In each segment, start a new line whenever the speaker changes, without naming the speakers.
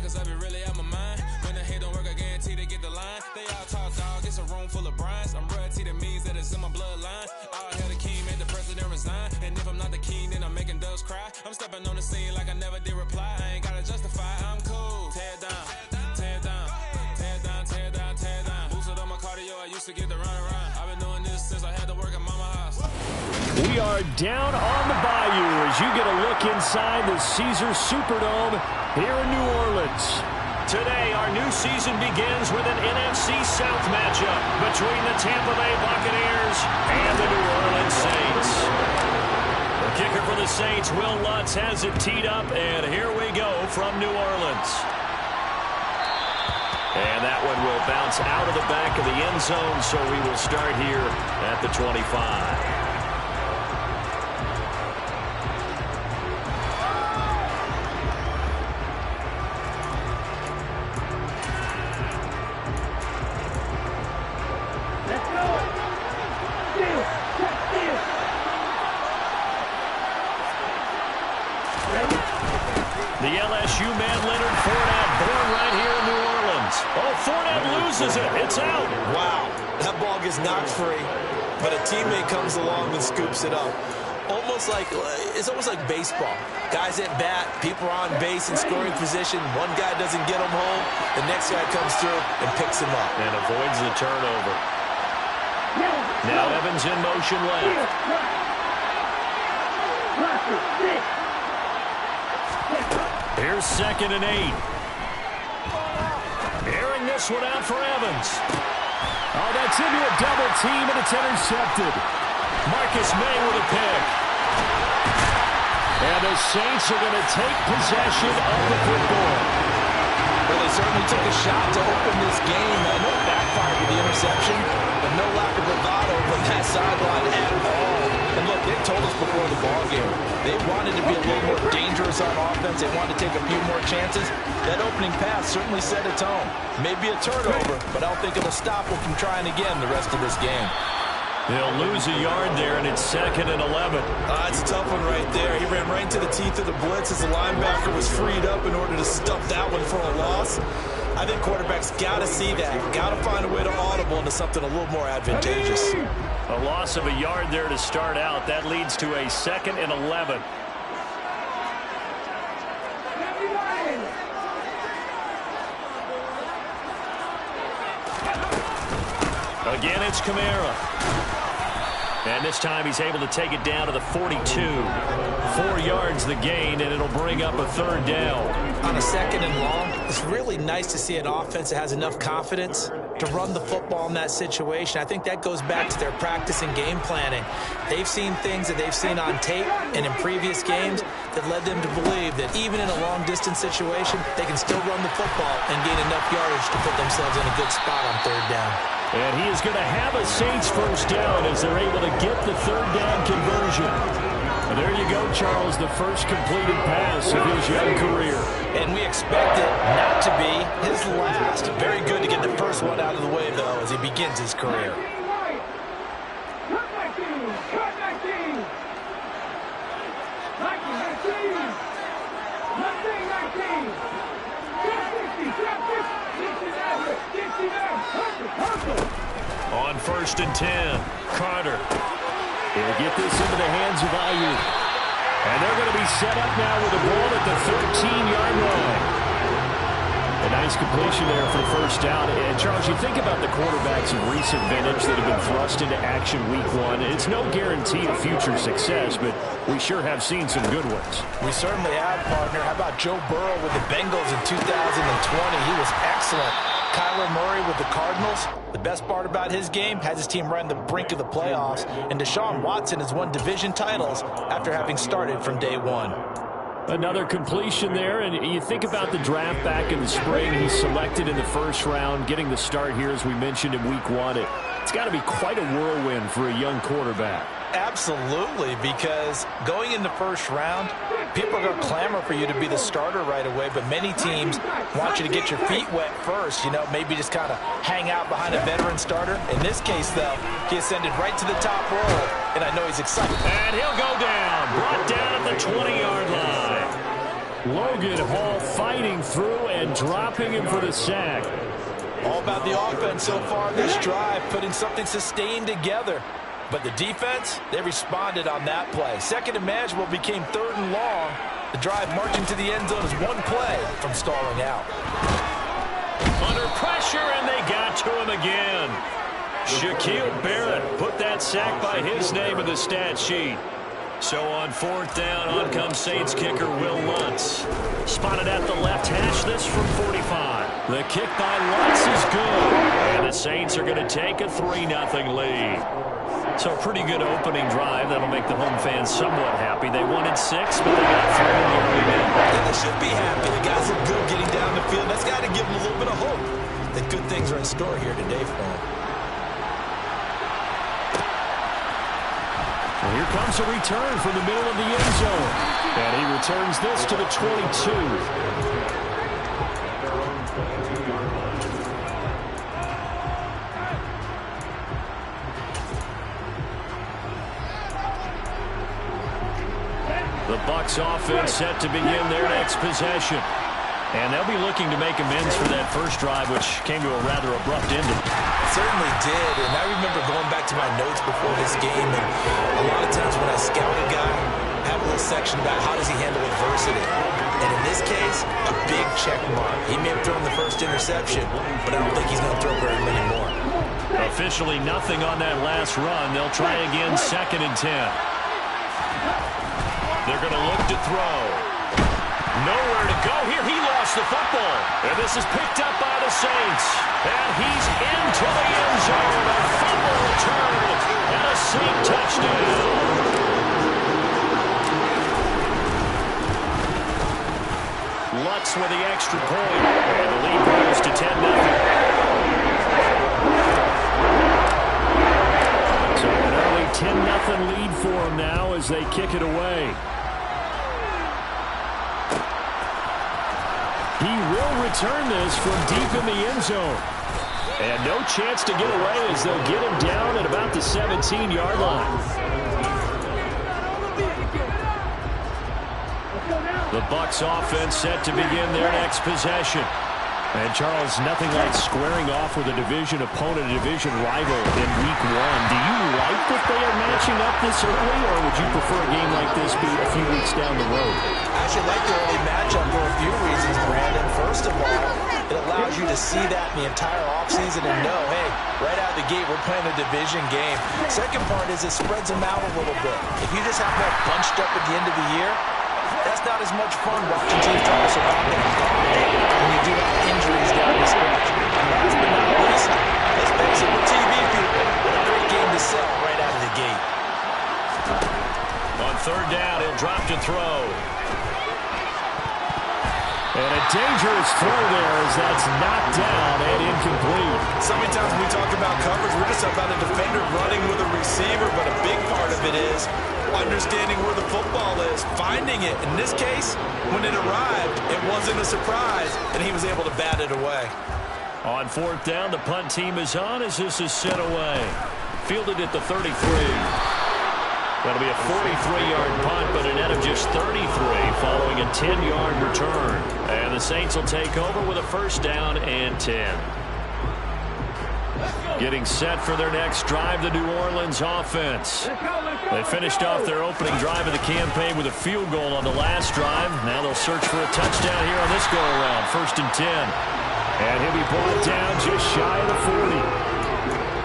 cause I be really out my mind. When the hate don't work, I guarantee to get the line. They all talk, dog, it's a room full of Bryans. I'm royalty, that means that it's in my bloodline. All hail the king, made the president resign. And if I'm not the king, then I'm making doves cry. I'm stepping on the scene like I never did reply. I ain't gotta justify, I'm cool. Tear down, tear down, tear down, tear down, tear down. Boosted on my cardio, I used to get the run around. I've been doing this since I had to work at mama house.
We are down on the Bayou as you get a look inside the Caesars Superdome here in New Orleans. Today, our new season begins with an NFC South matchup between the Tampa Bay Buccaneers and the New Orleans Saints. The kicker for the Saints, Will Lutz, has it teed up, and here we go from New Orleans. And that one will bounce out of the back of the end zone, so we will start here at the 25. The LSU man, Leonard Fournette, born right here in New Orleans. Oh, Fournette loses it. It's out.
Wow. That ball gets knocked free, but a teammate comes along and scoops it up. It's almost like baseball. Guys at bat, people are on base in scoring position. One guy doesn't get him home. The next guy comes through and picks him up.
And avoids the turnover. Now Evans in motion left. Here's 2nd and 8. Airing this one out for Evans. Oh, that's into a double team, and it's intercepted. Marcus May with a pick. And the Saints are going to take possession of the football.
Well, they certainly took a shot to open this game. I know it backfired with the interception, but no lack of bravado from that sideline at all. And look, they told us before the ball game, they wanted to be a little more dangerous on offense. They wanted to take a few more chances. That opening pass certainly set a tone. Maybe a turnover, but I don't think it'll stop them from trying again the rest of this game.
They'll lose a yard there, and it's 2nd and 11.
It's a tough one right there. He ran right into the teeth of the blitz as the linebacker was freed up in order to stuff that one for a loss. I think quarterbacks got to see that. Got to find a way to audible into something a little more advantageous.
A loss of a yard there to start out. That leads to a 2nd and 11. Again, it's Kamara. And this time he's able to take it down to the 42. 4 yards the gain, and it'll bring up a 3rd down.
On a 2nd and long, it's really nice to see an offense that has enough confidence to run the football in that situation. I think that goes back to their practice and game planning. They've seen things that they've seen on tape and in previous games that led them to believe that even in a long-distance situation, they can still run the football and gain enough yardage to put themselves in a good spot on 3rd down.
And he is going to have a Saints 1st down as they're able to get the 3rd down conversion. And there you go, Charles, the first completed pass of his young career.
And we expect it not to be his last. Very good to get the first one out of the way, though, as he begins his career.
On 1st and 10, Carter. He'll get this into the hands of Ayuk. And they're going to be set up now with the ball at the 13-yard line. A nice completion there for the 1st down. And, Charles, you think about the quarterbacks of recent vintage that have been thrust into action week 1. It's no guarantee of future success, but we sure have seen some good ones.
We certainly have, partner. How about Joe Burrow with the Bengals in 2020? He was excellent. Kyler Murray with the Cardinals. The best part about his game has his team right on the brink of the playoffs. And Deshaun Watson has won division titles after having started from day 1.
Another completion there, and you think about the draft back in the spring. He's selected in the 1st round, getting the start here, as we mentioned, in week 1. It's got to be quite a whirlwind for a young quarterback.
Absolutely, because going in the 1st round, people are going to clamor for you to be the starter right away, but many teams want you to get your feet wet first, maybe just kind of hang out behind a veteran starter. In this case, though, he ascended right to the top roll, and I know he's excited.
And he'll go down, brought down at the 20-yard line. Logan Hall fighting through and dropping him for the sack.
All about the offense so far this drive, putting something sustained together. But the defense, they responded on that play. Second and manageable became 3rd and long. The drive marching to the end zone is one play from stalling out.
Under pressure, and they got to him again. Shaquille Barrett put that sack by his name in the stat sheet. So on 4th down, on comes Saints kicker Will Lutz. Spotted at the left hash, this from 45. The kick by Lutz is good. And the Saints are going to take a 3-0 lead. So a pretty good opening drive. That'll make the home fans somewhat happy. They wanted 6, but they got 3 in the early minute.
Yeah, they should be happy. The guys look good getting down the field. That's got to give them a little bit of hope that good things are in store here today for them.
Well, here comes a return from the middle of the end zone. And he returns this to the 22. The Bucs offense set to begin their next possession. And they'll be looking to make amends for that first drive, which came to a rather abrupt ending.
It certainly did, and I remember going back to my notes before this game, and a lot of times when I scout a guy, I have a little section about how does he handle adversity. And in this case, a big check mark. He may have thrown the first interception, but I don't think he's going to throw very many more.
Officially nothing on that last run. They'll try again 2nd and 10. They're going to look to throw. Nowhere to go here. He lost the football. And this is picked up by the Saints. And he's into the end zone. A fumble return and a Saint touchdown. Lutz with the extra point. And the lead grows to 10-0. So an early 10-0 lead for them now as they kick it away. He will return this from deep in the end zone. And no chance to get away as they'll get him down at about the 17-yard line. The Bucs offense set to begin their next possession. And Charles, nothing like squaring off with a division opponent, a division rival in week 1. Do you like that they are matching up this early, or would you prefer a game like this be a few weeks down the road?
I actually like the early matchup for a few reasons, Brandon. First of all, it allows you to see that in the entire offseason and know, hey, right out of the gate, we're playing a division game. Second part is it spreads them out a little bit. If you just have that bunched up at the end of the year, that's not as much fun watching teams try to survive that when you do have injuries down the stretch. And last but not least, let's face it, we're TV people. What a great game to sell right out of the gate.
On 3rd down, he'll drop to throw. And a dangerous throw there as that's knocked down and incomplete.
So many times when we talk about coverage, we're just about a defender running with a receiver, but a big part of it is understanding where the football is, finding it. In this case, when it arrived, it wasn't a surprise, and he was able to bat it away.
On 4th down, the punt team is on as this is set away. Fielded at the 33. That'll be a 43-yard punt, but a net of just 33 following a 10-yard return. And the Saints will take over with a 1st down and 10. Getting set for their next drive, the New Orleans offense. They finished off their opening drive of the campaign with a field goal on the last drive. Now they'll search for a touchdown here on this go-around. 1st and 10. And he'll be brought down just shy of the 40.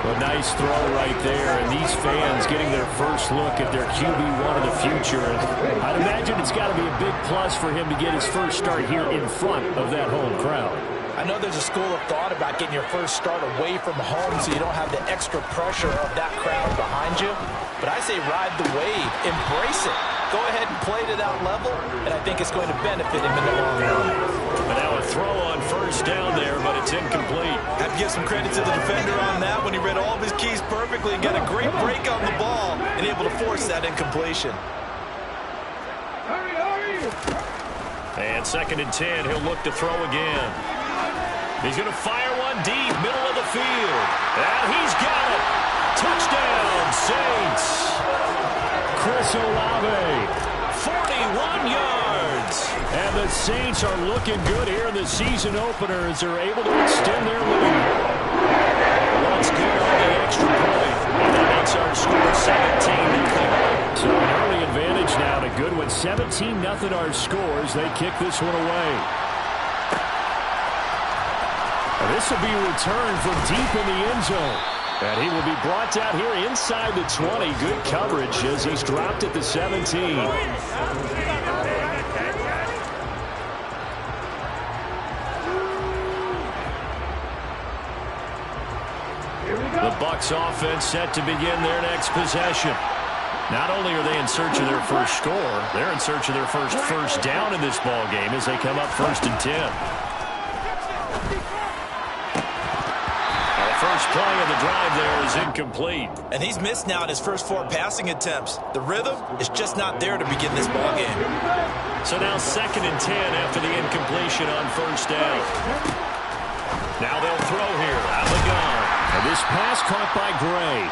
A nice throw right there, and these fans getting their first look at their QB1 of the future. And I'd imagine it's got to be a big plus for him to get his first start here in front of that home crowd.
I know there's a school of thought about getting your first start away from home so you don't have the extra pressure of that crowd behind you. But I say ride the wave. Embrace it. Go ahead and play to that level, and I think it's going to benefit him in the long run.
And now a throw on 1st down there, but it's incomplete.
I have to give some credit to the defender on that when he read all of his keys perfectly and got a great break on the ball and able to force that incompletion.
And 2nd and 10, he'll look to throw again. He's going to fire one deep, middle of the field. And he's got it. Touchdown, Saints. Chris Olave, 41 yards.
yards.
And the Saints are looking good here in the season opener as they're able to extend their lead. Once good on the extra point. And that makes our score 17-0. So an early advantage now to Goodwin. 17-0 our scores. They kick this one away. And this will be returned from deep in the end zone. And he will be brought down here inside the 20. Good coverage as he's dropped at the 17. The Bucs offense set to begin their next possession. Not only are they in search of their first score, they're in search of their first down in this ball game as they come up 1st and 10. The first play of the drive there is incomplete.
And he's missed now in his first 4 passing attempts. The rhythm is just not there to begin this ball game.
So now 2nd and 10 after the incompletion on 1st down. Now they'll throw here. Out the gun. And this pass caught by Gray.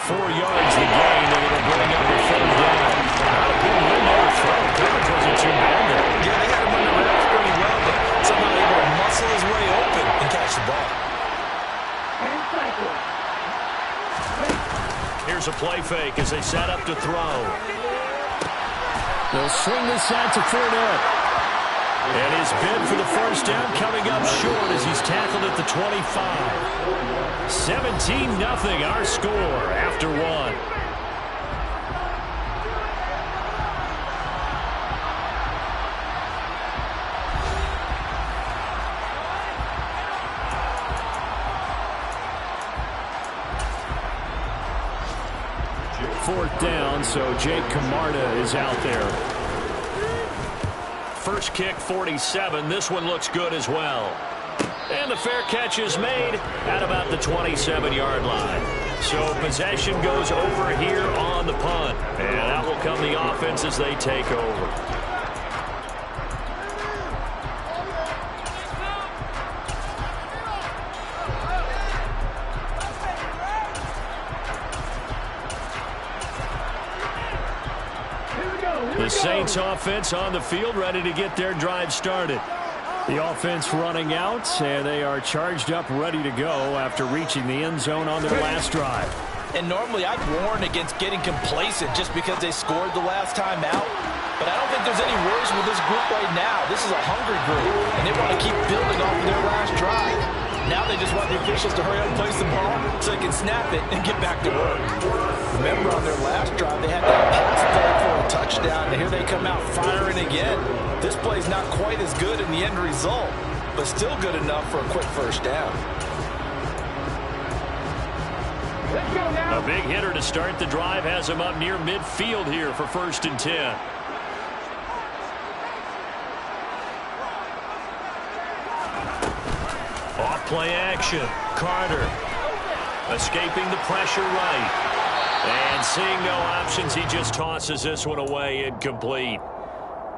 4 yards the gain, and it'll bring up the 3rd down. Not a big window to throw. Coverage wasn't too bad there.
Yeah, they had him under wraps pretty well, but somehow able to muscle his way open and catch the ball.
Here's a play fake as they set up to throw. They'll swing this out to Fournette. And his bid for the first down coming up short as he's tackled at the 25. 17-0 our score after 1. Fourth down, so Jake Camarda is out there. First kick, 47. This one looks good as well. And the fair catch is made at about the 27-yard line. So possession goes over here on the punt. And out will come the offense as they take over. The Saints offense on the field, ready to get their drive started. The offense running out, and they are charged up, ready to go after reaching the end zone on their last drive.
And normally I'd warn against getting complacent just because they scored the last time out. But I don't think there's any worries with this group right now. This is a hungry group, and they want to keep building off of their last drive. Now they just want the officials to hurry up and place the ball so they can snap it and get back to work. Remember, on their last drive, they had that pass play for a touchdown, and here they come out firing again. This play's not quite as good in the end result, but still good enough for a quick first down.
A big hitter to start the drive has him up near midfield here for 1st and 10. Off play action. Carter escaping the pressure right. And seeing no options, he just tosses this one away, incomplete.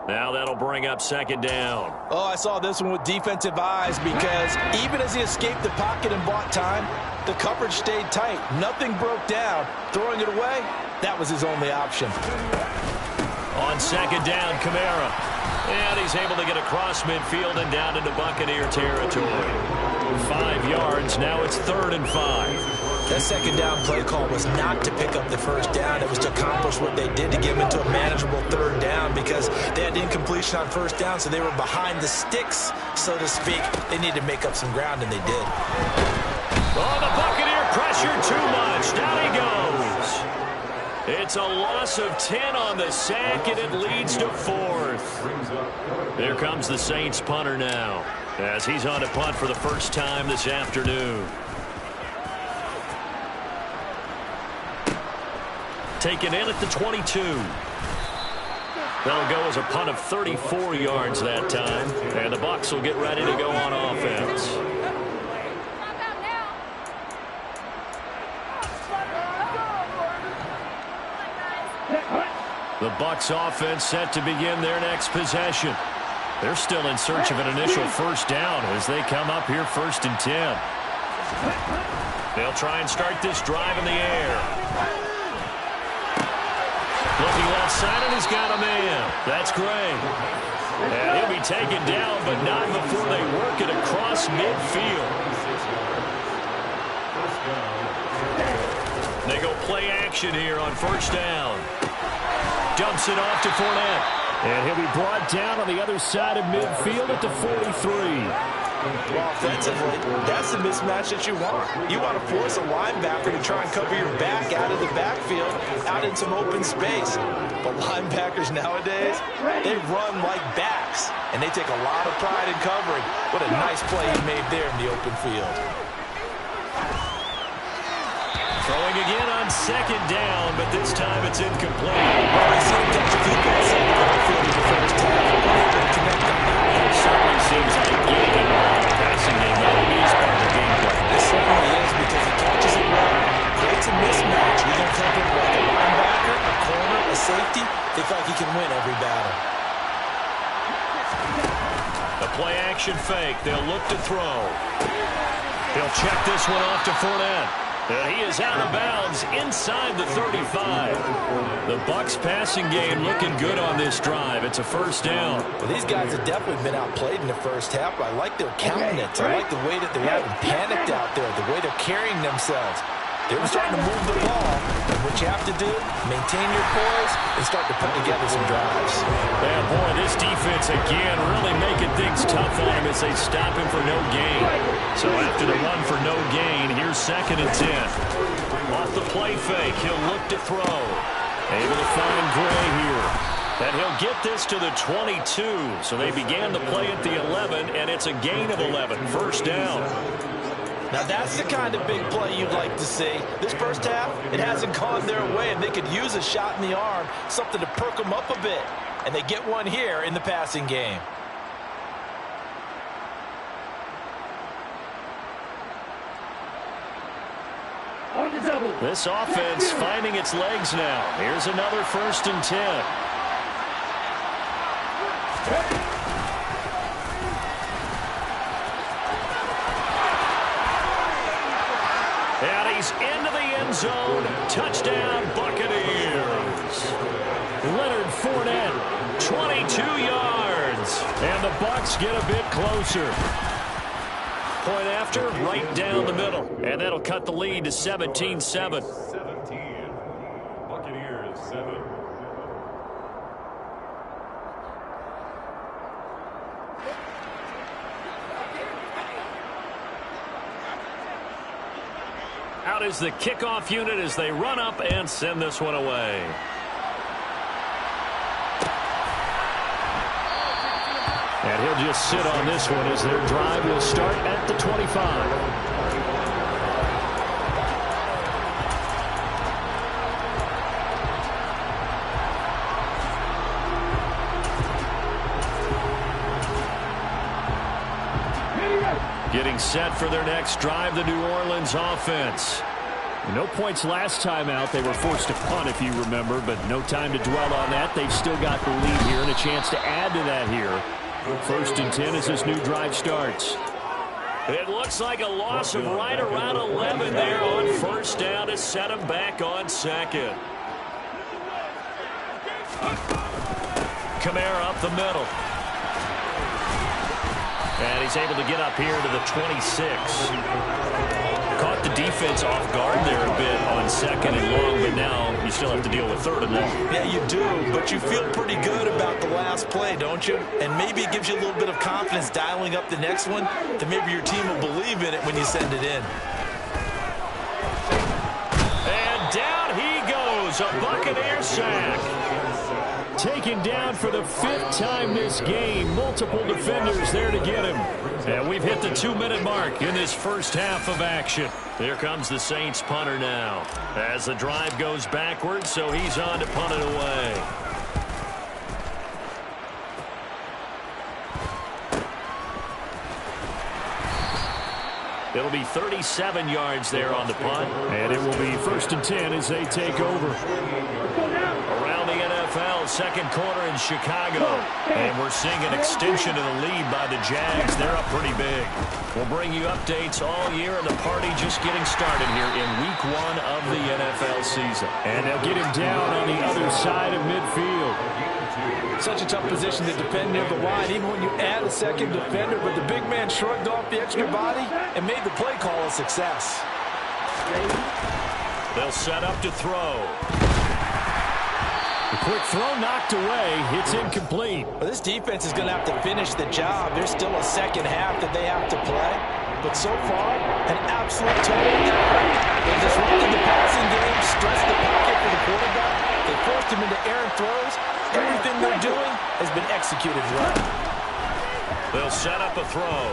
Now that'll bring up 2nd down.
Oh, I saw this one with defensive eyes because even as he escaped the pocket and bought time, the coverage stayed tight. Nothing broke down. Throwing it away, that was his only option.
On 2nd down, Kamara. And he's able to get across midfield and down into Buccaneer territory. 5 yards, now it's 3rd and 5.
That 2nd down play call was not to pick up the first down. It was to accomplish what they did to get them into a manageable 3rd down because they had incompletion on 1st down, so they were behind the sticks, so to speak. They needed to make up some ground, and they did.
Oh, the Buccaneer pressure too much. Down he goes. It's a loss of 10 on the sack, and it leads to 4th. There comes the Saints punter now as he's on to punt for the first time this afternoon. Taken in at the 22. That'll go as a punt of 34 yards that time. And the Bucs will get ready to go on offense. The Bucs offense set to begin their next possession. They're still in search of an initial first down as they come up here 1st and 10. They'll try and start this drive in the air. Looking left side, and he's got a man. That's Gray. And he'll be taken down, but not before they work it across midfield. They go play action here on first down. Dumps it off to Fournette. And he'll be brought down on the other side of midfield at the 43.
Well, offensively, that's the mismatch that you want. You want to force a linebacker to try and cover your back out of the backfield, out in some open space. But linebackers nowadays, they run like backs, and they take a lot of pride in covering. What a nice play he made there in the open field.
Throwing again on second down, but this time it's incomplete.
Well, they seem to catch a few balls in the field in the first half. Unable to connect on that.
It certainly seems like getting involved in the passing game is part of the game plan.
It certainly is, because he catches it well, creates a mismatch. You can think of like a linebacker, a corner, a safety. They feel like he can win every battle.
The play action fake. They'll look to throw. He'll check this one off to Fournette. And he is out of bounds inside the 35. The Bucs passing game looking good on this drive. It's a first down.
Well, these guys have definitely been outplayed in the first half. I like their countenance. I like the way that they haven't panicked out there, the way they're carrying themselves. They're starting to move the ball. And what you have to do, maintain your poise and start to put together some drives.
Yeah, boy, this defense again really making things tough on him as they stop him for no gain. So after the run for no gain, here's 2nd and 10. Off the play fake, he'll look to throw. Able to find Gray here. And he'll get this to the 22. So they began the play at the 11, and it's a gain of 11. First down.
Now, that's the kind of big play you'd like to see. This first half, it hasn't gone their way, and they could use a shot in the arm, something to perk them up a bit. And they get one here in the passing game.
This offense finding its legs now. Here's another 1st and 10. And he's into the end zone. Touchdown, Buccaneers. Leonard Fournette, 22 yards. And the Bucs get a bit closer. Point after, right down the middle. And that'll cut the lead to 17-7.
17. Buccaneers, 7.
Out is the kickoff unit as they run up and send this one away. And he'll just sit on this one as their drive will start at the 25. Getting set for their next drive, the New Orleans offense. No points last time out. They were forced to punt, if you remember, but no time to dwell on that. They've still got the lead here and a chance to add to that here. 1st and 10 as this new drive starts. It looks like a loss of right around 11 there on first down to set them back on 2nd. Kamara up the middle. And he's able to get up here to the 26. Caught the defense off guard there a bit on 2nd and long, but now you still have to deal with 3rd and long.
Yeah, you do, but you feel pretty good about the last play, don't you? And maybe it gives you a little bit of confidence dialing up the next one, that maybe your team will believe in it when you send it in.
And down he goes, a Buccaneer sack. Taken down for the 5th time this game. Multiple defenders there to get him. And we've hit the 2-minute mark in this first half of action. Here comes the Saints punter now. As the drive goes backwards, so he's on to punt it away. It'll be 37 yards there on the punt. And it will be 1st and 10 as they take over. Around the NFL, NFL second quarter in Chicago. And we're seeing an extension of the lead by the Jags. They're up pretty big. We'll bring you updates all year, and the party just getting started here in week 1 of the NFL season. And they'll get him down on the other side of midfield.
Such a tough position to defend near the line, even when you add a second defender. But the big man shrugged off the extra body and made the play call a success.
They'll set up to throw. The quick throw knocked away. It's incomplete.
Well, this defense is going to have to finish the job. There's still a second half that they have to play. But so far, an absolute total effort. They disrupted the passing game, stressed the pocket for the quarterback. They forced him into errant throws. Everything they're doing has been executed well.
They'll set up a throw.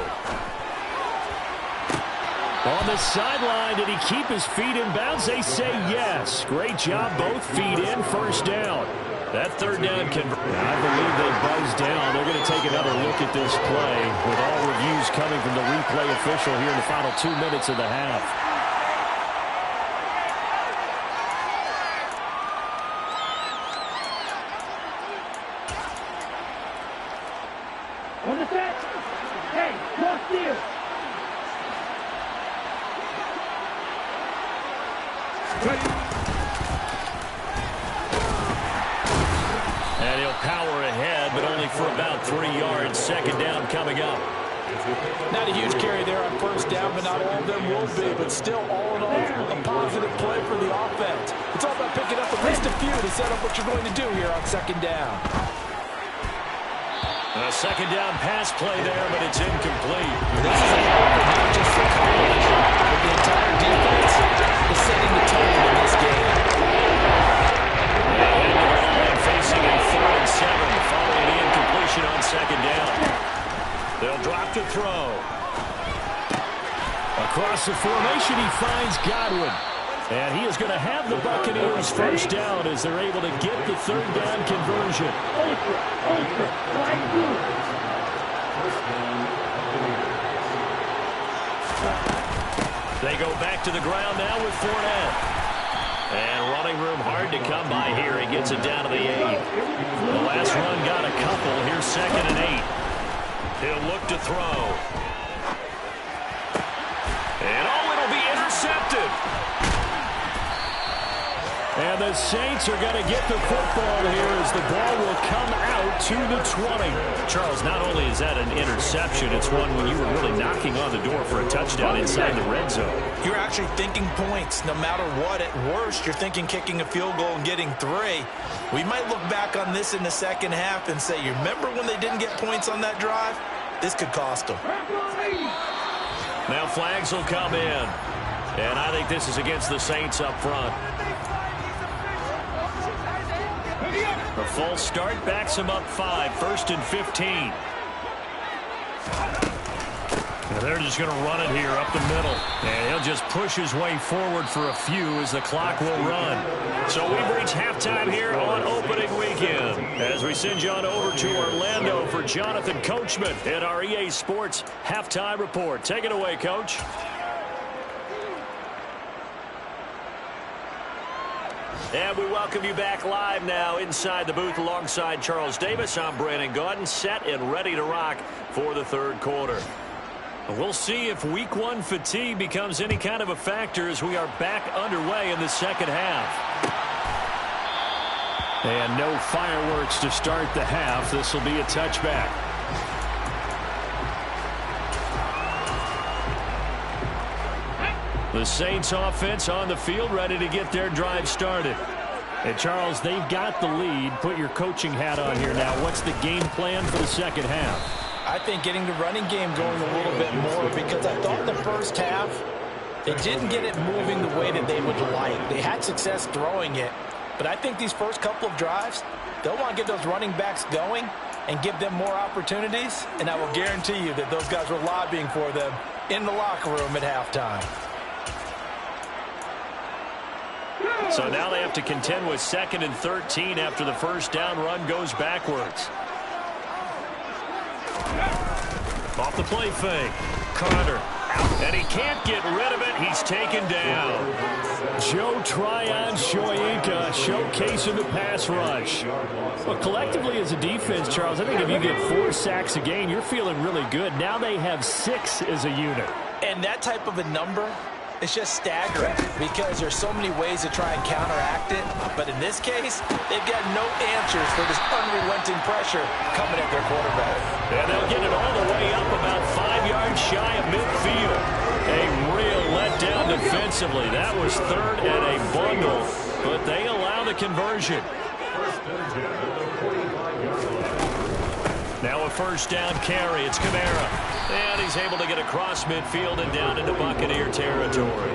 On the sideline, did he keep his feet in bounds? They say yes. Great job, both feet in, first down. That third down I believe they buzzed down. They're going to take another look at this play with all reviews coming from the replay official here in the final 2 minutes of the half.
On the set. Hey, lost here.
And he'll power ahead, but only for about 3 yards. Second down coming up.
Not a huge carry there on first down, but not all of them will be. But still, all in all, a positive play for the offense. It's all about picking up at least a few to set up what you're going to do here on second down.
A second down pass play there, but it's incomplete.
This is an effort not just for college, but the entire defense is setting the tone in this game.
And facing a 4th and 7 following the incompletion on second down. They'll drop to throw. Across the formation, he finds Godwin. And he is going to have the Buccaneers first down as they're able to get the third down conversion. They go back to the ground now with Fournette. And running room hard to come by here. He gets it down to the 8. The last run got a couple. Here's 2nd and 8. He'll look to throw. And it'll be intercepted. And the Saints are going to get the football here as the ball will come out to the 20. Charles, not only is that an interception, it's one when you were really knocking on the door for a touchdown inside the red zone.
You're actually thinking points no matter what. At worst, you're thinking kicking a field goal and getting 3. We might look back on this in the second half and say, you remember when they didn't get points on that drive? This could cost them.
Now flags will come in. And I think this is against the Saints up front. The false start backs him up 5. 1st and 15. And they're just going to run it here up the middle. And he'll just push his way forward for a few as the clock will run. So we've reached halftime here on opening weekend. As we send you on over to Orlando for Jonathan Coachman in our EA Sports Halftime Report. Take it away, Coach. And we welcome you back live now inside the booth alongside Charles Davis. I'm Brandon Gaudin, set and ready to rock for the third quarter. We'll see if week 1 fatigue becomes any kind of a factor as we are back underway in the second half. And no fireworks to start the half. This will be a touchback. The Saints offense on the field ready to get their drive started. And Charles, they've got the lead. Put your coaching hat on here now. What's the game plan for the second half?
I think getting the running game going a little bit more, because I thought in the first half they didn't get it moving the way that they would like. They had success throwing it, but I think these first couple of drives, they'll want to get those running backs going and give them more opportunities, and I will guarantee you that those guys were lobbying for them in the locker room at halftime.
So now they have to contend with 2nd and 13 after the first down run goes backwards. Off the play fake. Carter. And he can't get rid of it. He's taken down. Joe Tryon-Shoyinka showcasing the pass rush. Well, collectively as a defense, Charles, I think if you get 4 sacks a game, you're feeling really good. Now they have 6 as a unit.
And that type of a number, it's just staggering because there's so many ways to try and counteract it. But in this case, they've got no answers for this unrelenting pressure coming at their quarterback.
And they'll get it all the way up about 5 yards shy of midfield. A real letdown defensively. That was 3rd and a bundle, but they allow the conversion. Now a first down carry. It's Kamara. And he's able to get across midfield and down into Buccaneer territory.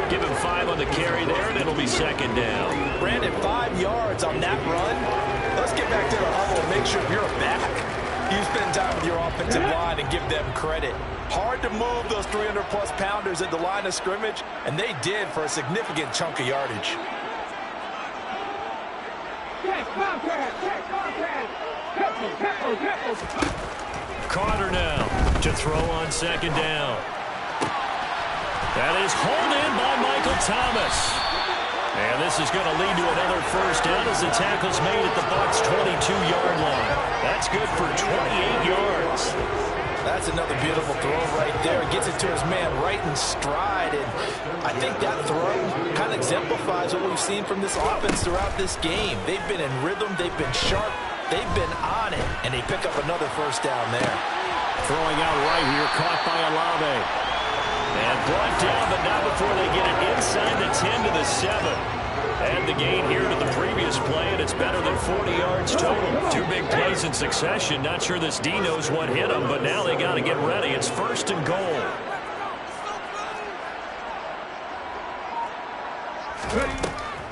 Give him 5 on the carry there, and it'll be 2nd down.
Brandon, 5 yards on that run. Let's get back to the huddle and make sure you're back. You spend time with your offensive line and give them credit. Hard to move those 300-plus pounders at the line of scrimmage, and they did for a significant chunk of yardage.
Carter now to throw on 2nd down. That is hauled in by Michael Thomas. And this is going to lead to another first down as the tackle's made at the Bucs' 22-yard line. That's good for 28 yards.
That's another beautiful throw right there. Gets it to his man right in stride. And I think that throw kind of exemplifies what we've seen from this offense throughout this game. They've been in rhythm. They've been sharp. They've been on it. And they pick up another first down there.
Throwing out right here, caught by Olave. And brought down, but not before they get it inside the 10 to the 7. And the gain here to the previous play, and it's better than 40 yards total. 2 big plays in succession. Not sure this D knows what hit them, but now they got to get ready. It's 1st and goal.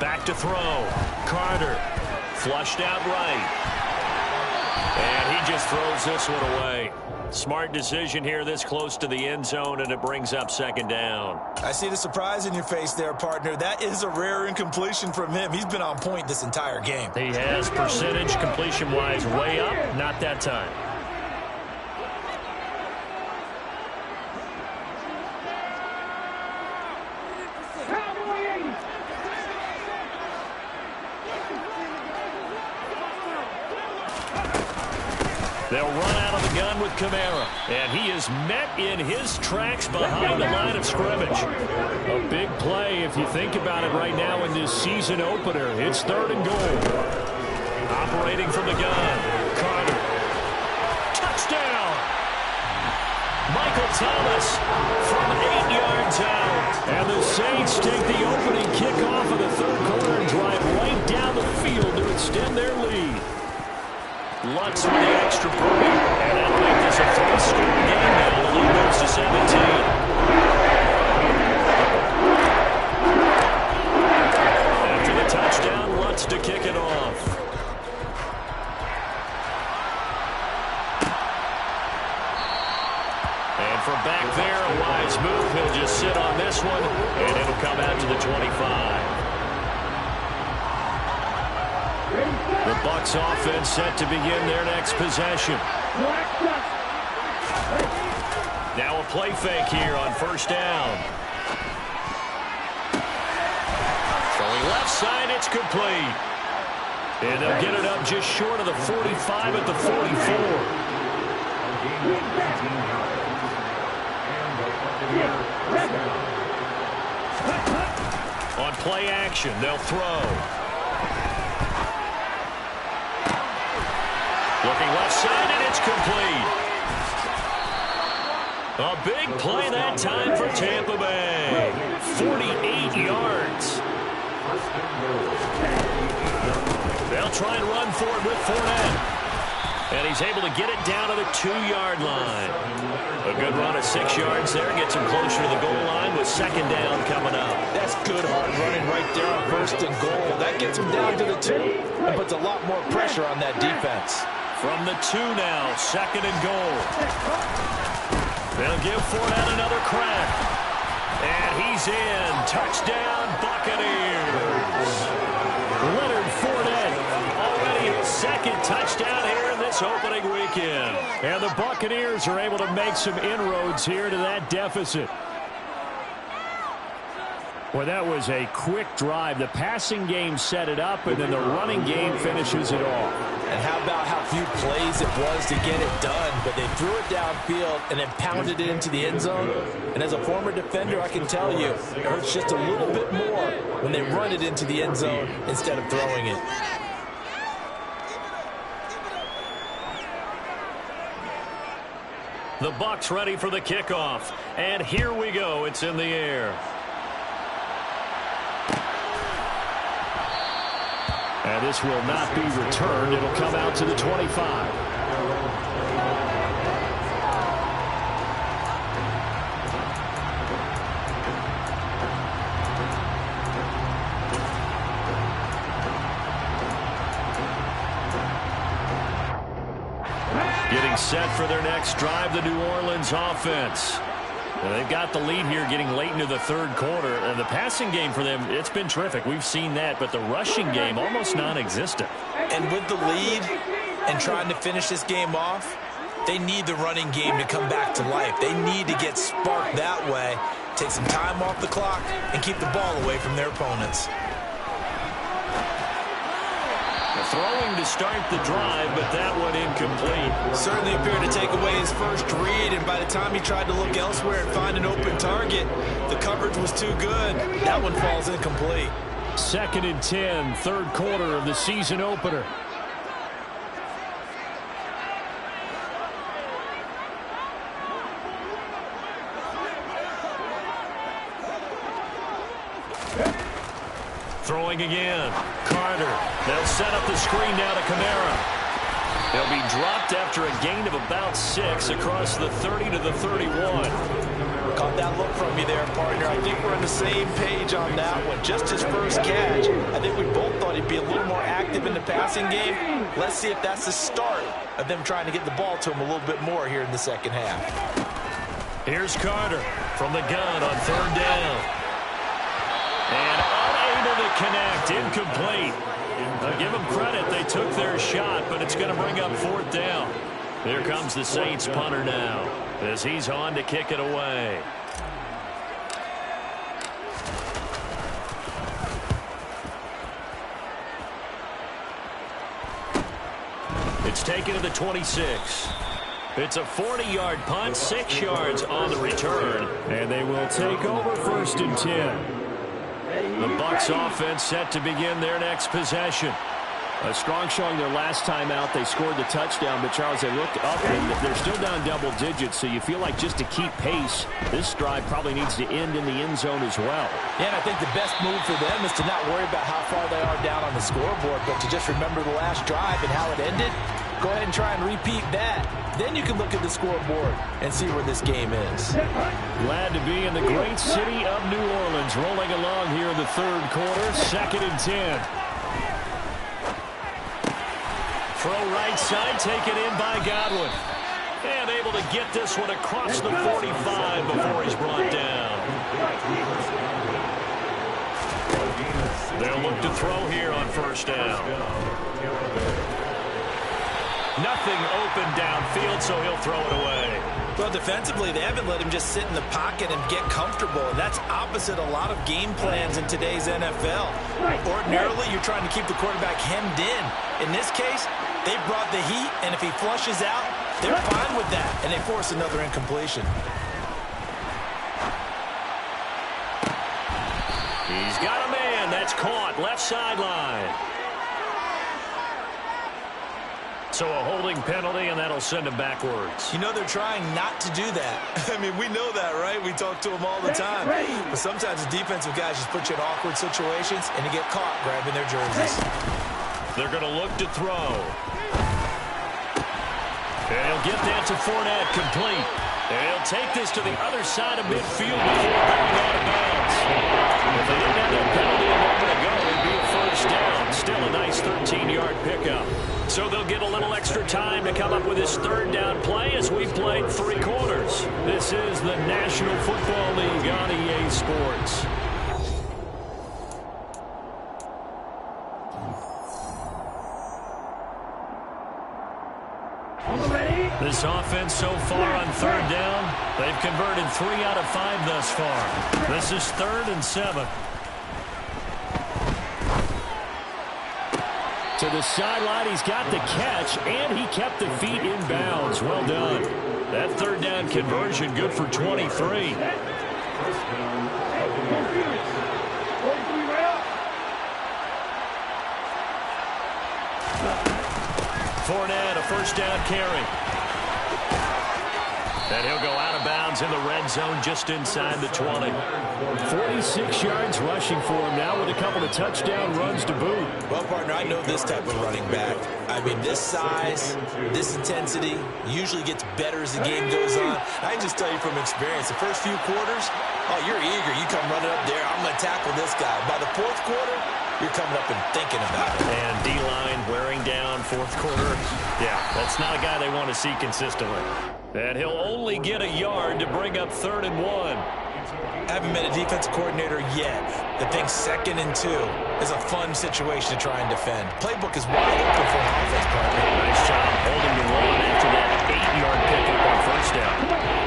Back to throw. Carter. Flushed out right. And he just throws this one away. Smart decision here this close to the end zone, and it brings up 2nd down.
I see the surprise in your face there, partner. That is a rare incompletion from him. He's been on point this entire game.
He has percentage completion-wise way up. Not that time. They'll run out of the gun with Kamara. And he is met in his tracks behind the line of scrimmage. A big play if you think about it right now in this season opener. It's 3rd and goal. Operating from the gun. Carter. Touchdown! Michael Thomas from 8 yards out. And the Saints take the opening kickoff of the 3rd quarter and drive right down the field to extend their lead. Lutz with the extra point, and that'll make this a 3-score game now. The lead moves to 17. After the touchdown, Lutz to kick it off. And from back there, a wise move. He'll just sit on this one, and it'll come out to the 25. The Bucs offense set to begin their next possession. Now a play fake here on 1st down. Throwing left side, it's complete. And they'll get it up just short of the 45 at the 44. On play action, they'll throw. Looking left side, and it's complete. A big play that time for Tampa Bay. 48 yards. They'll try and run for it with Fournette. And he's able to get it down to the 2-yard line. A good run of 6 yards there. Gets him closer to the goal line with 2nd down coming up.
That's good hard running right there on 1st and goal. That gets him down to the 2 and puts a lot more pressure on that defense.
From the 2 now, 2nd and goal. They'll give Fournette another crack. And he's in. Touchdown, Buccaneers. Leonard Fournette, already his 2nd touchdown here in this opening weekend. And the Buccaneers are able to make some inroads here to that deficit. Well, that was a quick drive. The passing game set it up, and then the running game finishes it off.
And how about how few plays it was to get it done, but they threw it downfield and then pounded it into the end zone. And as a former defender, I can tell you, it hurts just a little bit more when they run it into the end zone instead of throwing it.
The Bucs ready for the kickoff. And here we go. It's in the air. And this will not be returned. It'll come out to the 25. Getting set for their next drive, the New Orleans offense. They've got the lead here getting late into the third quarter. And the passing game for them, it's been terrific. We've seen that, but the rushing game almost non-existent.
And with the lead and trying to finish this game off, they need the running game to come back to life. They need to get sparked that way, take some time off the clock, and keep the ball away from their opponents.
Throwing to start the drive, but that one incomplete.
Certainly appeared to take away his first read, and by the time he tried to look elsewhere and find an open target, the coverage was too good. That one falls incomplete.
2nd and 10, third quarter of the season opener. Throwing again. Carter. They'll set up the screen now to Kamara. They'll be dropped after a gain of about 6 across the 30 to the 31.
Caught that look from you there, partner. I think we're on the same page on that one. Just his first catch. I think we both thought he'd be a little more active in the passing game. Let's see if that's the start of them trying to get the ball to him a little bit more here in the second half.
Here's Carter from the gun on 3rd down. And unable to connect, incomplete. I'll give them credit, they took their shot, but it's going to bring up 4th down. Here comes the Saints punter now, as he's on to kick it away. It's taken to the 26. It's a 40-yard punt, 6 yards on the return, and they will take over 1st and 10. The Bucs offense set to begin their next possession. A strong showing their last time out. They scored the touchdown, but Charles, they looked up and they're still down double digits, so you feel like just to keep pace, this drive probably needs to end in the end zone as well.
Yeah, and I think the best move for them is to not worry about how far they are down on the scoreboard, but to just remember the last drive and how it ended. Go ahead and try and repeat that. Then you can look at the scoreboard and see where this game is.
Glad to be in the great city of New Orleans, rolling along here in the third quarter, 2nd and 10. Throw right side, taken in by Godwin. And able to get this one across the 45 before he's brought down. They'll look to throw here on 1st down. Nothing open downfield, so he'll throw it away.
Well, defensively, they haven't let him just sit in the pocket and get comfortable. And that's opposite a lot of game plans in today's NFL. Ordinarily, you're trying to keep the quarterback hemmed in. In this case, they brought the heat, and if he flushes out, they're fine with that, and they force another incompletion.
He's got a man. That's caught. Left sideline. So a holding penalty, and that'll send him backwards.
You know, they're trying not to do that. I mean, we know that, right? We talk to them all the time. But sometimes the defensive guys just put you in awkward situations, and you get caught grabbing their jerseys.
They're going to look to throw. And he'll get that to Fournette, complete. And he'll take this to the other side of midfield before going out of bounds. If they didn't have that penalty a moment ago, it'd be a 1st down. Still a nice 13-yard pickup. So they'll get a little extra time to come up with this 3rd down play as we've played 3 quarters. This is the National Football League on EA Sports. This offense so far on 3rd down They've converted 3 out of 5 thus far. This is 3rd and 7. To the sideline, he's got the catch, and he kept the feet in bounds. Well done. That 3rd down conversion good for 23. Fournette, a 1st down carry. And he'll go out of bounds in the red zone just inside the 20. 46 yards rushing for him now with a couple of touchdown runs to boot.
Well, partner, I know this type of running back. I mean, this size, this intensity usually gets better as the game goes on. I can just tell you from experience, the first few quarters, oh, you're eager. You come running up there, I'm going to tackle this guy. By the 4th quarter, you're coming up and thinking about it.
And D-line wearing down 4th quarter. Yeah, that's not a guy they want to see consistently. And he'll only get a yard to bring up 3rd and 1.
Haven't met a defensive coordinator yet that thinks 2nd and 2 is a fun situation to try and defend. Playbook is wide open for an offense partner.
Nice job holding the 1 after that 8-yard pickup on 1st down.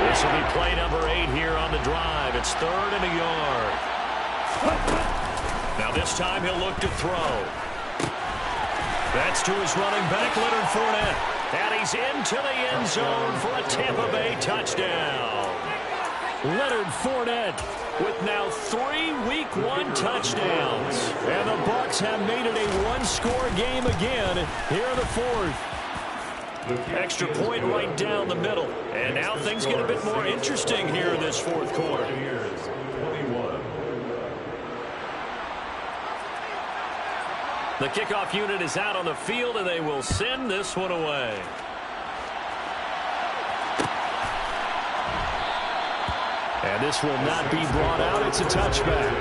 This will be play number 8 here on the drive. It's 3rd and a yard. Now this time he'll look to throw. That's to his running back, Leonard Fournette. And he's into the end zone for a Tampa Bay touchdown. Leonard Fournette with now 3 Week 1 touchdowns. And the Bucs have made it a 1-score game again here in the 4th. Extra point right down the middle. And now things get a bit more interesting here in this 4th quarter. The kickoff unit is out on the field, and they will send this one away. And this will not be brought out. It's a touchback.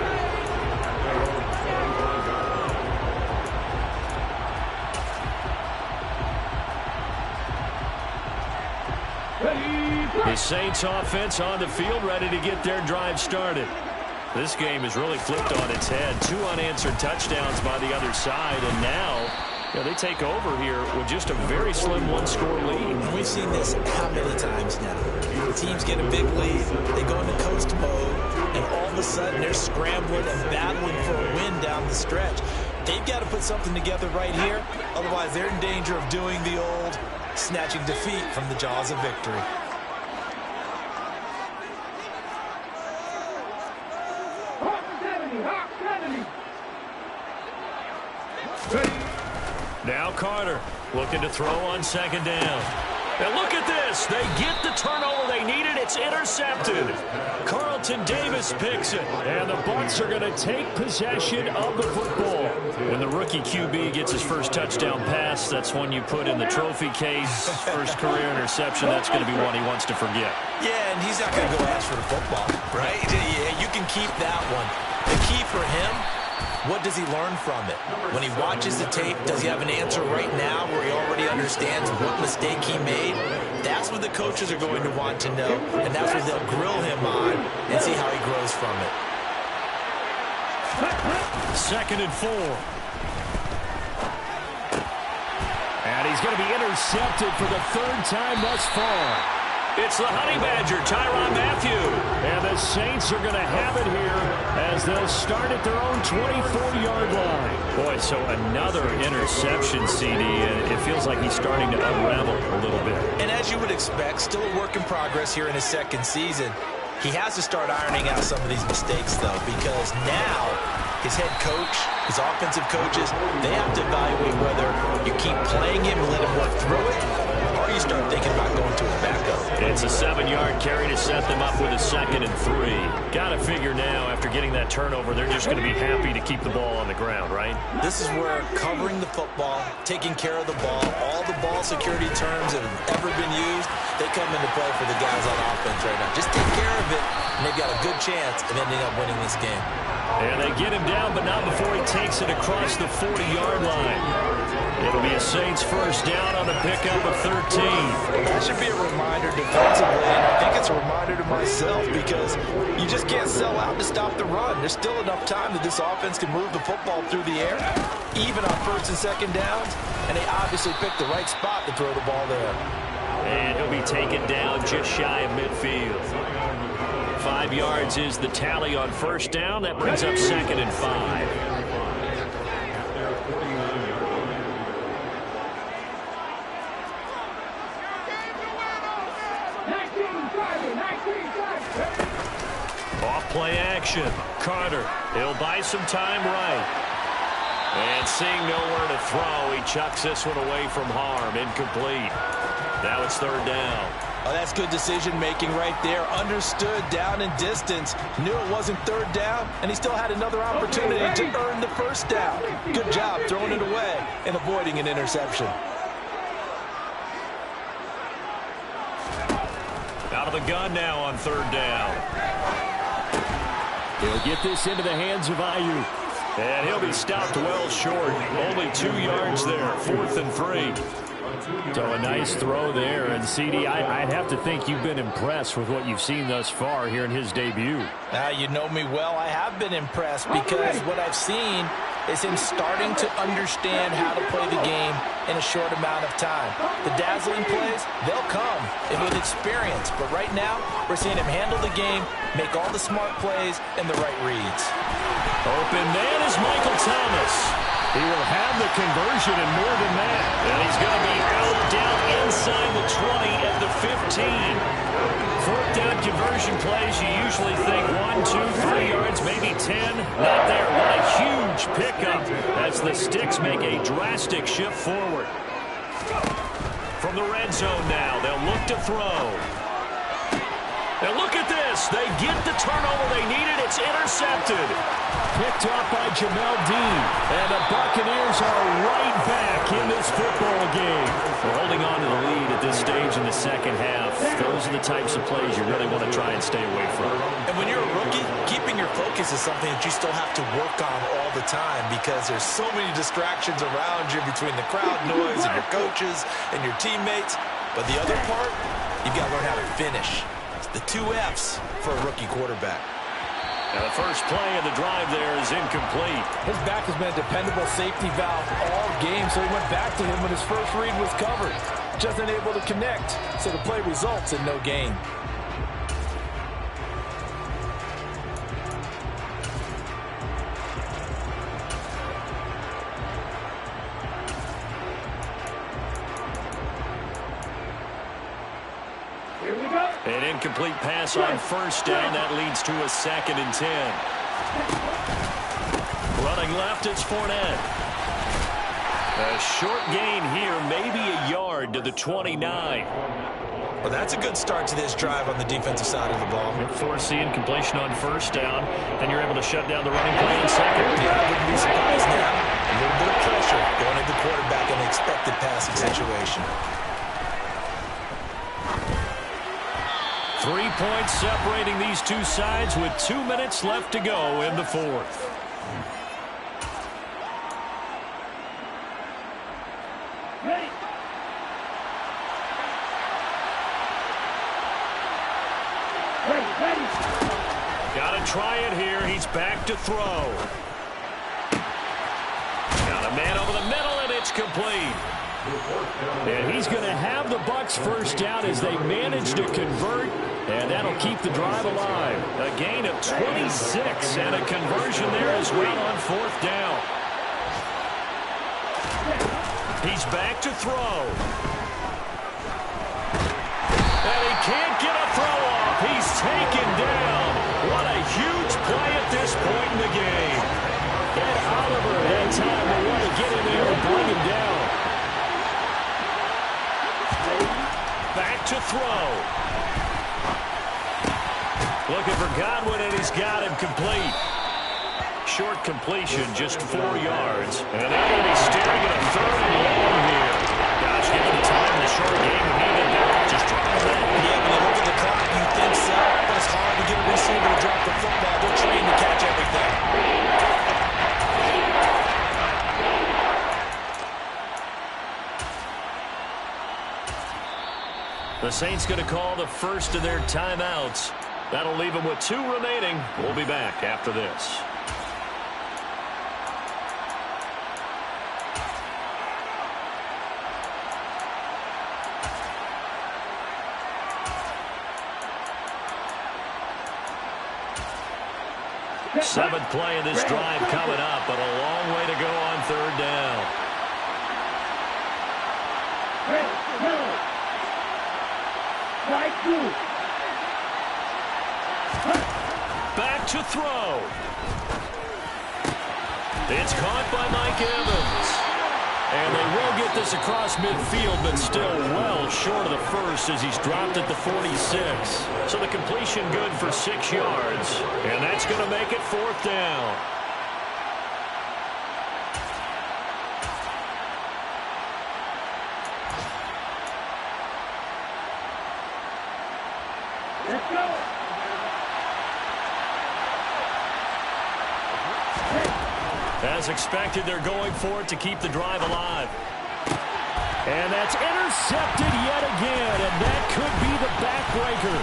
The Saints offense on the field, ready to get their drive started. This game is really flipped on its head. 2 unanswered touchdowns by the other side, and now they take over here with just a very slim 1-score lead.
We've seen this how many times now? Teams get a big lead, they go into coast mode, and all of a sudden they're scrambling and battling for a win down the stretch. They've got to put something together right here, otherwise they're in danger of doing the old snatching defeat from the jaws of victory.
Now Carter looking to throw on 2nd down. And look at this. They get the turnover they needed. It's intercepted. Carlton Davis picks it. And the Bucs are going to take possession of the football. When the rookie QB gets his first touchdown pass, that's one you put in the trophy case. First career interception, that's going to be one he wants to forget.
Yeah, and he's not going to go ask for the football, right? Yeah, you can keep that one. The key for him, what does he learn from it? When he watches the tape, does he have an answer right now where he already understands what mistake he made? That's what the coaches are going to want to know, and that's what they'll grill him on and see how he grows from it.
2nd and 4. And he's going to be intercepted for the 3rd time thus far. It's the Honey Badger, Tyrann Mathieu. And the Saints are going to have it here as they'll start at their own 24-yard line. Boy, so another interception, CD, and it feels like he's starting to unravel a little bit.
And as you would expect, still a work in progress here in his 2nd season. He has to start ironing out some of these mistakes, though, because now his head coach, his offensive coaches, they have to evaluate whether you keep playing him and let him work through it, or you start thinking about going to his backup.
It's a 7-yard carry to set them up with a 2nd and 3. Got to figure now, after getting that turnover, they're just going to be happy to keep the ball on the ground, right?
This is where covering the football, taking care of the ball, all the ball security terms that have ever been used, they come into play for the guys on offense right now. Just take care of it, and they've got a good chance of ending up winning this game.
And they get him down, but not before he takes it across the 40-yard line. It'll be a Saints 1st down on the pickup of 13.
That should be a reminder defensively, and I think it's a reminder to myself because you just can't sell out to stop the run. There's still enough time that this offense can move the football through the air, even on 1st and 2nd downs, and they obviously picked the right spot to throw the ball there.
And he'll be taken down just shy of midfield. 5 yards is the tally on first down. That brings up 2nd and 5. Off play action. Carter. He'll buy some time right. And seeing nowhere to throw, he chucks this one away from harm. Incomplete. Now it's 3rd down.
Oh, that's good decision-making right there. Understood down and distance. Knew it wasn't 3rd down, and he still had another opportunity to earn the 1st down. Good job throwing it away and avoiding an interception.
Out of the gun now on 3rd down. He'll get this into the hands of Ayuk. And he'll be stopped well short. Only 2 yards there. 4th and 3. So a nice throw there. And, CD, I'd have to think you've been impressed with what you've seen thus far here in his debut.
You know me well. I have been impressed because what I've seen is him starting to understand how to play the game in a short amount of time. The dazzling plays, they'll come with experience. But right now, we're seeing him handle the game, make all the smart plays, and the right reads.
Open man is Michael Thomas. He will have the conversion and more than that. And he's going to be out down inside the 20 at the 15. 4th down conversion plays, you usually think 1, 2, 3 yards, maybe 10. Not there. What a huge pickup as the Sticks make a drastic shift forward. From the red zone now, they'll look to throw. And look at this. They get the turnover they needed. It's intercepted. Picked off by Jamel Dean. And the Buccaneers are right back in this football game. We're holding on to the lead at this stage in the 2nd half. Those are the types of plays you really want to try and stay away from.
And when you're a rookie, keeping your focus is something that you still have to work on all the time because there's so many distractions around you between the crowd noise and your coaches and your teammates. But the other part, you've got to learn how to finish. The 2 F's for a rookie quarterback.
And the first play of the drive there is incomplete.
His back has been a dependable safety valve all game, so he went back to him when his first read was covered. Just unable to connect, so the play results in no gain.
An incomplete pass on first down. That leads to a 2nd and 10. Running left, it's Fournette. A short gain here, maybe a yard to the 29.
Well, that's a good start to this drive on the defensive side of the ball.
Force the incompletion on first down, and you're able to shut down the running play in 2nd.
Yeah, I wouldn't be surprised now. A little bit of pressure going at the quarterback in an expected passing situation.
3 points separating these two sides with 2 minutes left to go in the 4th.
Ready. Ready.
Got to try it here. He's back to throw. Got a man over the middle, and it's complete. And he's going to have the Bucs first down as they manage to convert, and that'll keep the drive alive. A gain of 26 and a conversion there as well on 4th down. He's back to throw. And he can't get a throw off. He's taken down. What a huge play at this point in the game. Ed Oliver had time to want to get in there and bring him down. Back to throw. Looking for Godwin, and he's got him complete. Short completion, just 4 yards. And they're going to be staring at a 3rd and long here. Gosh, given the time in the short game, we need to just drop the ball.
Yeah, when you look at the clock, you think so. But it's hard to get a receiver to drop the football. They're trained to catch everything.
The Saints going to call the first of their timeouts. That'll leave them with 2 remaining. We'll be back after this. Seventh play of this drive coming up, but a long way to go on third down. Back to throw. It's caught by Mike Evans. And they will get this across midfield, but still well short of the first as he's dropped at the 46. So the completion good for 6 yards. And that's going to make it fourth down.
Let's go.
As expected, they're going for it to keep the drive alive. And that's intercepted yet again, and that could be the backbreaker.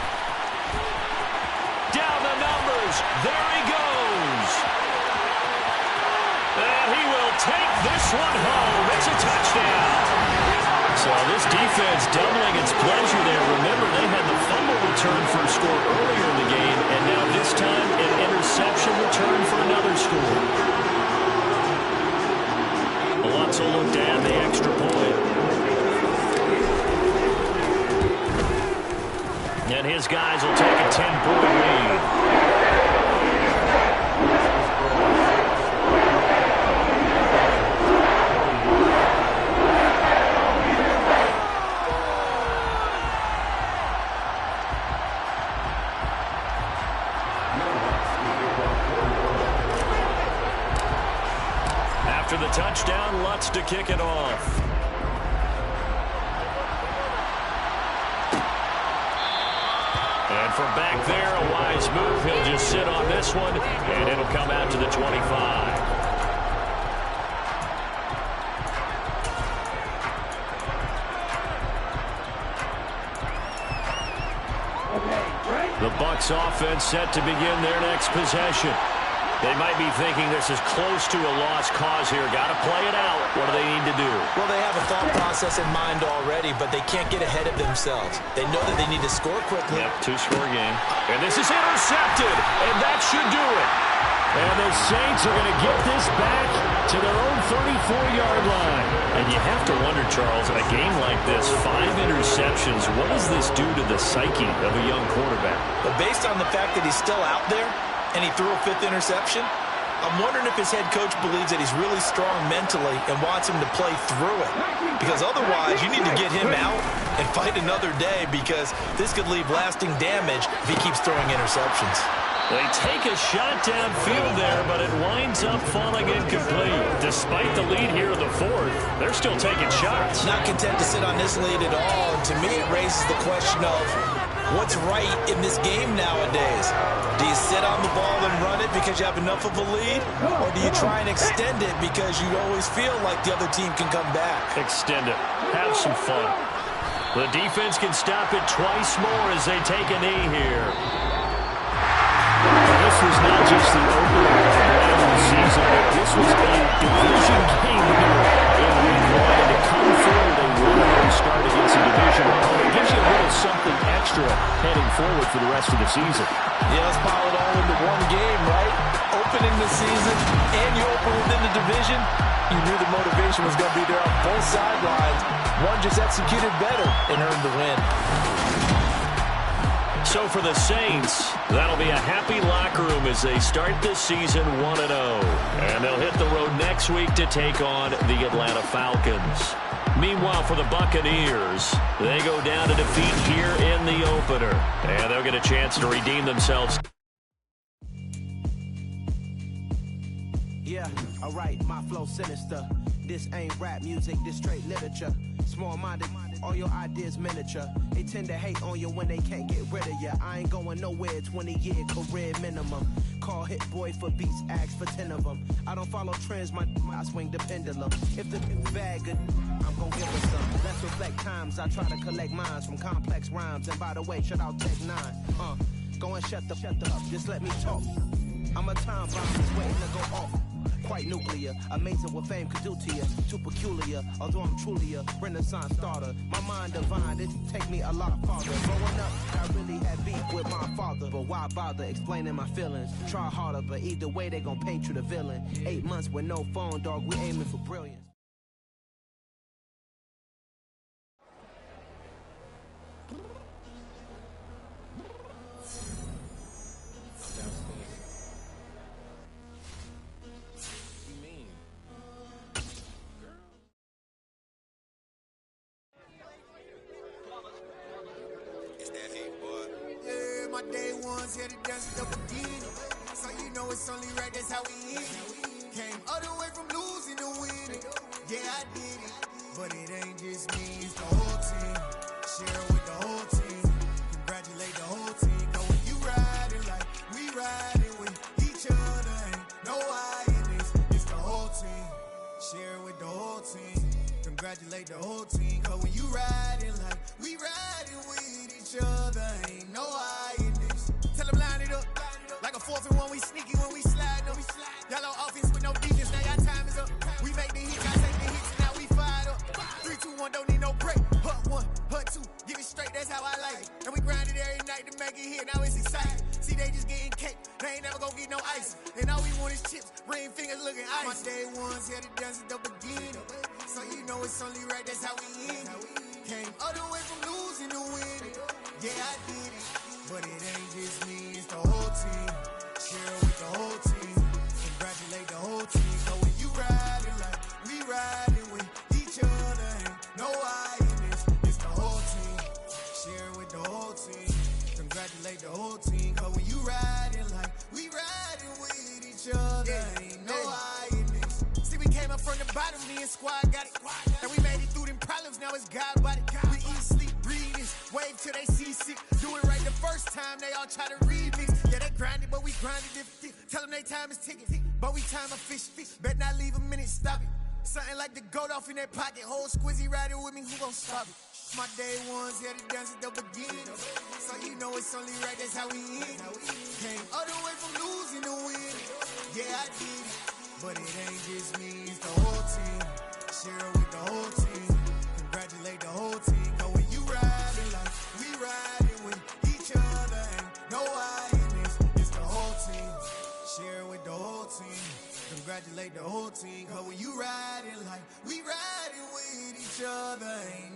Down the numbers. There he goes. And he will take this one home. It's a touchdown. So this defense doubling its pleasure there. Remember, they had the fumble return for a score earlier in the game, and now this time an interception return for another score. Alonso looked to add the extra point. And his guys will take a 10-point lead. After the touchdown, Lutz to kick it off. And from back there, a wise move. He'll just sit on this one, and it'll come out to the 25. The Bucs offense set to begin their next possession. They might be thinking this is close to a lost cause here. Got to play it out. What do they need to do?
Well, they have a thought process in mind already, but they can't get ahead of themselves. They know that they need to score quickly.
Yep, two-score game. And this is intercepted, and that should do it. And the Saints are going to get this back to their own 34-yard line. And you have to wonder, Charles, in a game like this, 5 interceptions, what does this do to the psyche of a young quarterback?
But based on the fact that he's still out there, and he threw a 5th interception, I'm wondering if his head coach believes that he's really strong mentally and wants him to play through it. Because otherwise, you need to get him out and fight another day, because this could leave lasting damage if he keeps throwing interceptions.
They take a shot downfield there, but it winds up falling incomplete. Despite the lead here in the fourth, they're still taking shots.
Not content to sit on this lead at all. And to me, it raises the question of what's right in this game nowadays. Do you sit on the ball and run it because you have enough of a lead? Or do you try and extend it because you always feel like the other team can come back?
Extend it. Have some fun. The defense can stop it twice more as they take a knee here. This was not just the opener of the season, but this was a division game here in week 1. And to come through, they wanted to start against a division opponent. It gives you a little something extra heading forward for the rest of the season.
Yeah, let's pile it all into one game, right? Opening the season, and you open within the division. You knew the motivation was going to be there on both sidelines. One just executed better and earned the win.
So for the Saints, that'll be a happy locker room as they start this season 1-0. And they'll hit the road next week to take on the Atlanta Falcons. Meanwhile, for the Buccaneers, they go down to defeat here in the opener. And they'll get a chance to redeem themselves.
Yeah, alright, my flow sinister. This ain't rap music, this straight literature. Small-minded, all your ideas miniature. They tend to hate on you when they can't get rid of you. I ain't going nowhere, 20-year career minimum. Call Hit Boy for beats, ask for 10 of them. I don't follow trends, I swing the pendulum. If the bad good, I'm gonna give her some. Let's reflect times, I try to collect minds from complex rhymes. And by the way, shut out Tech 9. Go and shut the up, just let me talk. I'm a time bomb, just waiting to go off. Quite like nuclear. Amazing what fame could do to you. Too peculiar, although I'm truly a Renaissance starter. My mind divine, it take me a lot farther. Growing up, I really had beef with my father. But why bother explaining my feelings? Try harder, but either way they gon' paint you the villain. 8 months with no phone, dog, we aiming for brilliance.
My day ones here to dance it up again. So you know it's only right, that's how we end. Came all the way from losing to winning. Yeah, I did it, but it ain't just me, it's the whole team. Share it with the whole team. Congratulate the whole team. Cause when you riding like we riding with each other, ain't no I in this, it's the whole team. Share it with the whole team. Congratulate the whole team. Cause when you riding like we riding with each other, ain't no I in this. Tell them line it up. Like a 4th and 1, we sneaky when we slide. No, we slide. Y'all on offense with no defense, now y'all time is up. We make the hits, y'all take the hits, and now we fired up. 3, 2, 1, don't need no break. Hut 1, hut 2, give it straight, that's how I like it. And we grind it every night to make it here, now it's exciting. See, they just getting cake, they ain't never gonna get no ice. And all we want is chips, ring fingers looking ice. My day ones here to dance it up again. So you know it's only right, that's how we end. Came all the way from losing to winning. Yeah, I did it, but it ain't just me, it's the whole team. Share with the whole team. Congratulate the whole team. So when you riding like we riding with each other, ain't no I in this, it's the whole team. Share with the whole team. Congratulate the whole team. Cause when you riding like we riding with each other, ain't no I in this. See, we came up from the bottom, me and squad got it. And we made it through them problems, now it's God body. We eat, sleep, breathe this, wave till they seasick. Do it right the first time, they all try to remix. Yeah, they grinded, but we grinded different. Tell them they time is ticking, but we time a fish. Bet not leave a minute, stop it. Something like the goat off in that pocket. Whole squizzy riding with me, who gon' stop it? My day ones here to dance it up again. So you know it's only right, that's how we end. Came all the way from losing to winning. Yeah, I did it, but it ain't just me, it's the whole team. Share with the whole team. Congratulate the whole team. Cause when you riding like we riding with each other, ain't no I in this, it's the whole team. Share with the whole team. Congratulate the whole team. Cause when you riding like we riding with each other, ain't